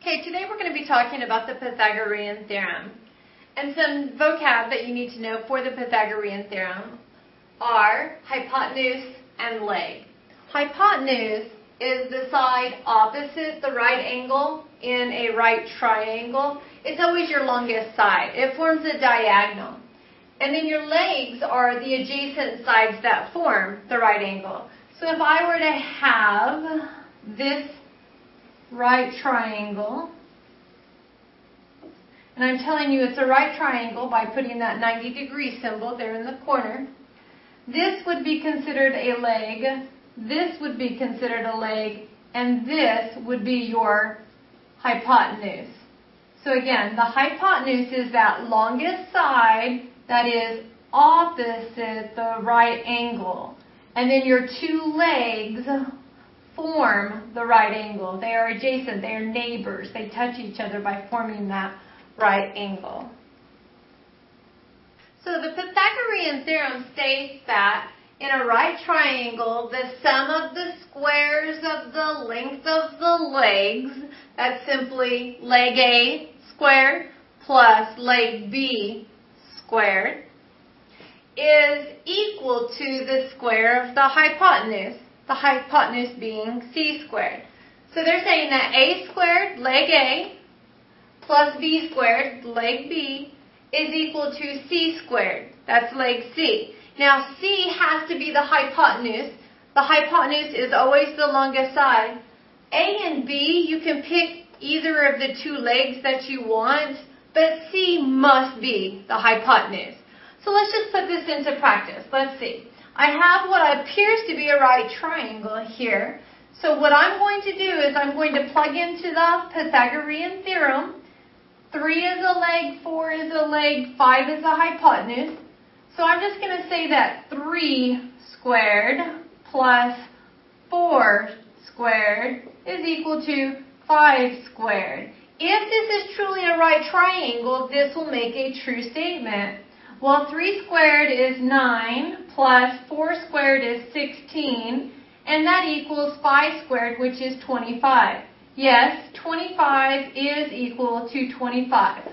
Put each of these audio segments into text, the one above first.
Okay, today we're going to be talking about the Pythagorean Theorem. And some vocab that you need to know for the Pythagorean Theorem are hypotenuse and leg. Hypotenuse is the side opposite the right angle in a right triangle. It's always your longest side. It forms a diagonal. And then your legs are the adjacent sides that form the right angle. So if I were to have this right triangle, and I'm telling you it's a right triangle by putting that 90-degree symbol there in the corner, this would be considered a leg, this would be considered a leg, and this would be your hypotenuse. So again, the hypotenuse is that longest side that is opposite the right angle. And then your two legs form the right angle. They are adjacent. They are neighbors. They touch each other by forming that right angle. So the Pythagorean theorem states that in a right triangle, the sum of the squares of the length of the legs, that's simply leg A squared plus leg B squared, is equal to the square of the hypotenuse being c squared. So they're saying that a squared, leg A, plus b squared, leg B, is equal to c squared, that's leg C. Now C has to be the hypotenuse. The hypotenuse is always the longest side. A and B, you can pick either of the two legs that you want, but C must be the hypotenuse. So let's just put this into practice. Let's see. I have what appears to be a right triangle here. So what I'm going to do is I'm going to plug into the Pythagorean theorem. 3 is a leg, 4 is a leg, 5 is a hypotenuse. So I'm just going to say that 3 squared plus 4 squared is equal to 5 squared. If this is truly a right triangle, this will make a true statement. Well, 3 squared is 9 plus 4 squared is 16, and that equals 5 squared, which is 25. Yes, 25 is equal to 25.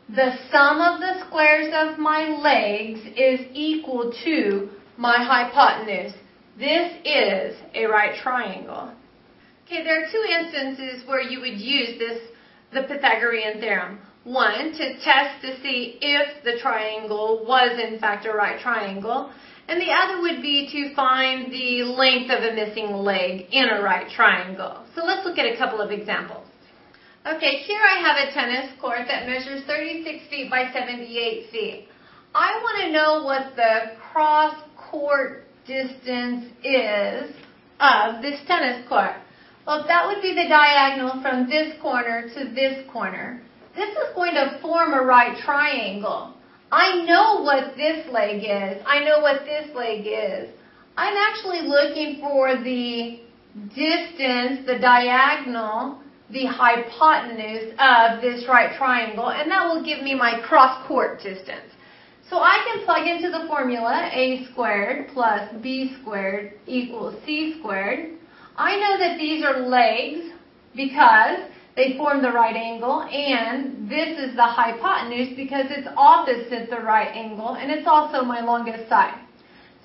The sum of the squares of my legs is equal to my hypotenuse. This is a right triangle. Okay, there are two instances where you would use the Pythagorean theorem. One, to test to see if the triangle was in fact a right triangle, and the other would be to find the length of a missing leg in a right triangle. So let's look at a couple of examples. Okay, here I have a tennis court that measures 36 feet by 78 feet. I want to know what the cross-court distance is of this tennis court. Well, that would be the diagonal from this corner to this corner. This is going to form a right triangle. I know what this leg is. I know what this leg is. I'm actually looking for the distance, the diagonal, the hypotenuse of this right triangle, and that will give me my cross-court distance. So I can plug into the formula a squared plus b squared equals c squared. I know that these are legs because they form the right angle, and this is the hypotenuse because it's opposite the right angle, and it's also my longest side.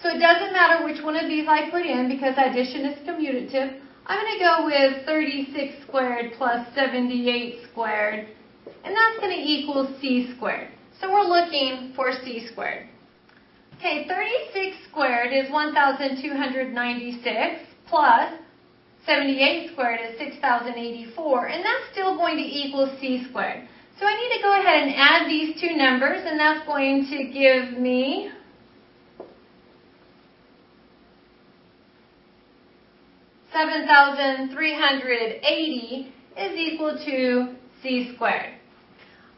So it doesn't matter which one of these I put in because addition is commutative. I'm going to go with 36 squared plus 78 squared, and that's going to equal c squared. So we're looking for c squared. Okay, 36 squared is 1,296 plus 78 squared is 6,084, and that's still going to equal c squared. So I need to go ahead and add these two numbers, and that's going to give me 7,380 is equal to c squared.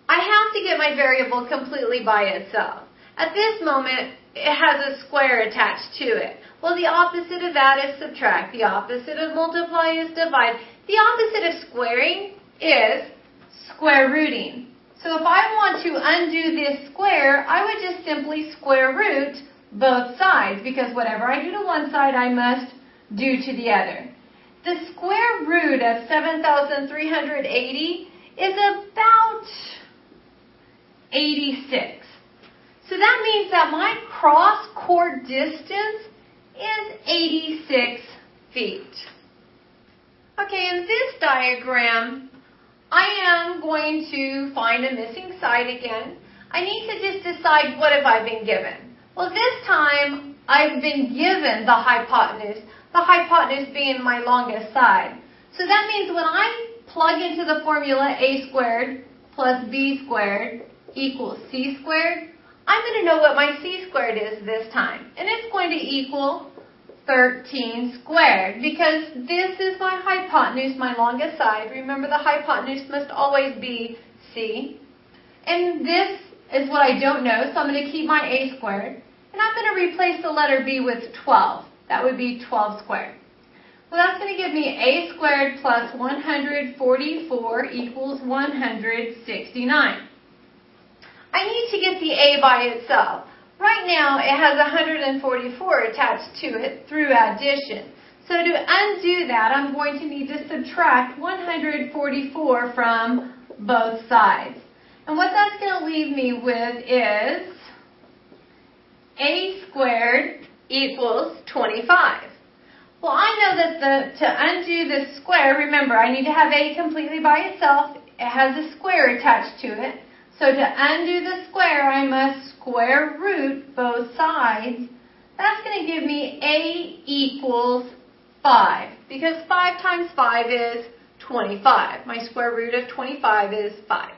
I have to get my variable completely by itself. At this moment, it has a square attached to it. Well, the opposite of that is subtract. The opposite of multiply is divide. The opposite of squaring is square rooting. So if I want to undo this square, I would just simply square root both sides, because whatever I do to one side, I must do to the other. the square root of 7,380 is about 86. So that means that my cross-court distance is 86 feet. Okay, in this diagram, I am going to find a missing side again. I need to just decide what have I been given. Well, this time I've been given the hypotenuse being my longest side. So that means when I plug into the formula a squared plus b squared equals c squared, I'm going to know what my c squared is this time. And it's going to equal 13 squared because this is my hypotenuse, my longest side. Remember, the hypotenuse must always be c. And this is what I don't know, so I'm going to keep my a squared. And I'm going to replace the letter b with 12. That would be 12 squared. Well, that's going to give me a squared plus 144 equals 169. I need to get the a by itself. Right now, it has 144 attached to it through addition. So to undo that, I'm going to need to subtract 144 from both sides. And what that's going to leave me with is a squared equals 25. Well, I know that to undo the square, remember, I need to have a completely by itself. It has a square attached to it. So to undo the square, I must square root both sides. That's going to give me a equals 5, because 5 times 5 is 25. My square root of 25 is 5.